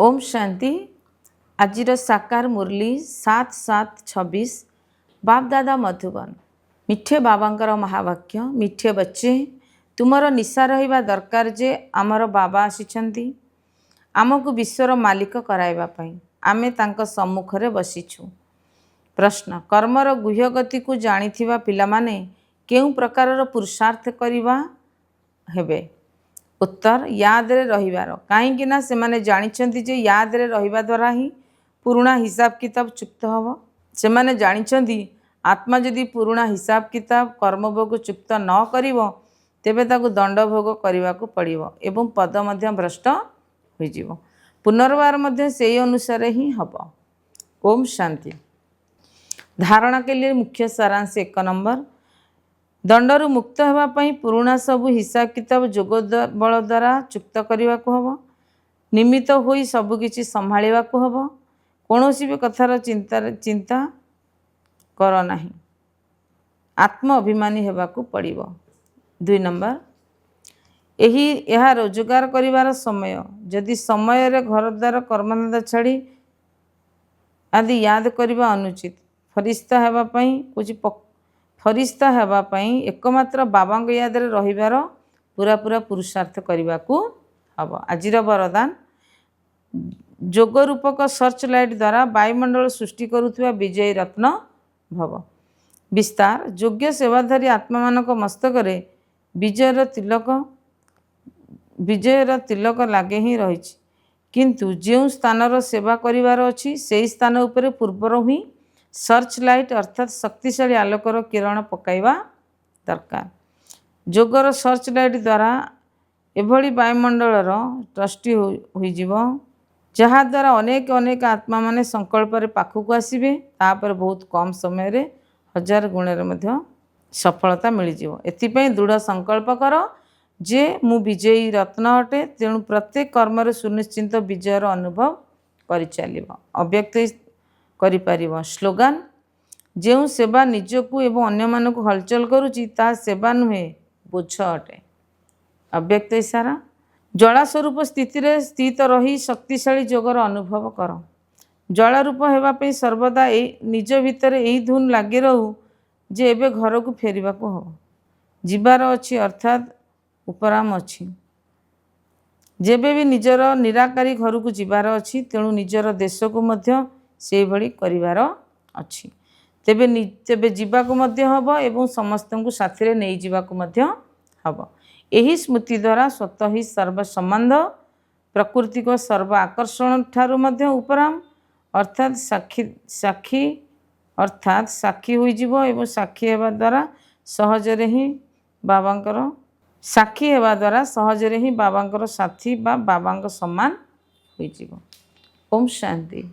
ओम शांति। आजिर साकार मुरली 7/7/26 बाप दादा मधुबन। मिठे बाबांकर महावाक्य। मिठे बच्चे तुमर निशा रहिबा दरकार जे आमर बाबा आसिछंती आमको विश्वर मालिक कराइबा पई आमे तांको सम्मुखरे बसिछु। प्रश्न कर्मर गुह्य गति को जानिथिबा पिलामाने केउ प्रकारर पुरुषार्थ करिबा हेबे। उत्तर याद रे रहिबार कहीं ना से माने जानिछंती जे याद रे रहिबा द्वारा ही पुराना हिसाब किताब चुक्त हबो। से माने जानिछंती आत्मा यदि पुराना हिसाब किताब कर्मभोग चुक्त न करिवो तेबे ताकु दंड भोग करने को पड़िवो एवं पद मध्य भ्रष्ट हो जिवो। पुनर्वार मध्य से अनुसार ही हबो। ओम शांति। धारणा के लिए मुख्य सारांश 1 नंबर दंडरू मुक्त होगापी पुराणा सबू हिसाब किताब जोग बल द्वारा चुक्त करने को हम निमित्त हो सबकि संभाड़ा को हम कौन भी कथार चिंता कर ना आत्म अभिमानी होगाकू पड़ो। 2 नंबर यह रोजगार करिवार समय जदि समय रे घर द्वार कर्मधंदा छाड़ी आदि याद करने अनुचित फरिस्ता होगापी कुछ फरिस्ता होगापी एकमात्र बाबा याद रे रहिबार पूरा पूरा पुरुषार्थ करने को हम। आजिर वरदान जोग रूपक सर्च लाइट द्वारा वायुमंडल सृष्टि करुवा विजयी रत्न भव। विस्तार योग्य सेवाधारी आत्मा मानक मस्तक विजयर तिलक लागे ही रही किंतु जो स्थानर सेवा करिवार अछि से स्थान उपरे पूर्वर ही सर्च लाइट अर्थात शक्तिशाली आलोकर किरण पकाइबा दरकार। जोगर सर्च लाइट द्वारा एभली वायुमंडलर ट्रस्टी हो जहा द्वारा अनेक अनेक आत्मा माने संकल्प रे पाखक आसबे तापर बहुत कम समय रे 1000 गुणरे मध्य सफलता मिल जिवो। एथिपई दृढ़ संकल्प कर जे मु विजयी रत्न अटे तेणु प्रत्येक कर्म रे सुनिश्चित विजयर अनुभव करि चलिबो। अव्यक्त करि परिबो। स्लोगान जो सेवा निजकू एवं अन्य मानक हलचल करुची ता सेवा नुहे बोझ अटे। अव्यक्त इशारा ज्वाला स्वरूप स्थिति रे स्थित रही शक्तिशाली जोगर अनुभव कर। ज्वाला रूप होगापी सर्वदा निज भितर यही धुन लगी रहू जे एबे घर को फेरिबा को हम जीवार अच्छी अर्थात उपराम अच्छी जेबे भी निजर निराकारी घर को जीवार अच्छी तेणु निजर देश को मध्य से भली करिवार अच्छी तेबे जीवाकू मध्य हब एवं समस्त को साथी रे नहीं जीवाकू मध्य हब। यही स्मृति द्वारा स्वतः ही सर्व संबंध प्रकृति को सर्व आकर्षण ठारू मध्य उपराम अर्थात साक्षी अर्थात साक्षी हो जिवो एवं साक्षी हेबा द्वारा सहजरे ही बाबांकर साक्षी हेबा द्वारा सहजरे ही बाबांकर साथी बा बाबांक सम्मान हो जिवो। ओम शांति।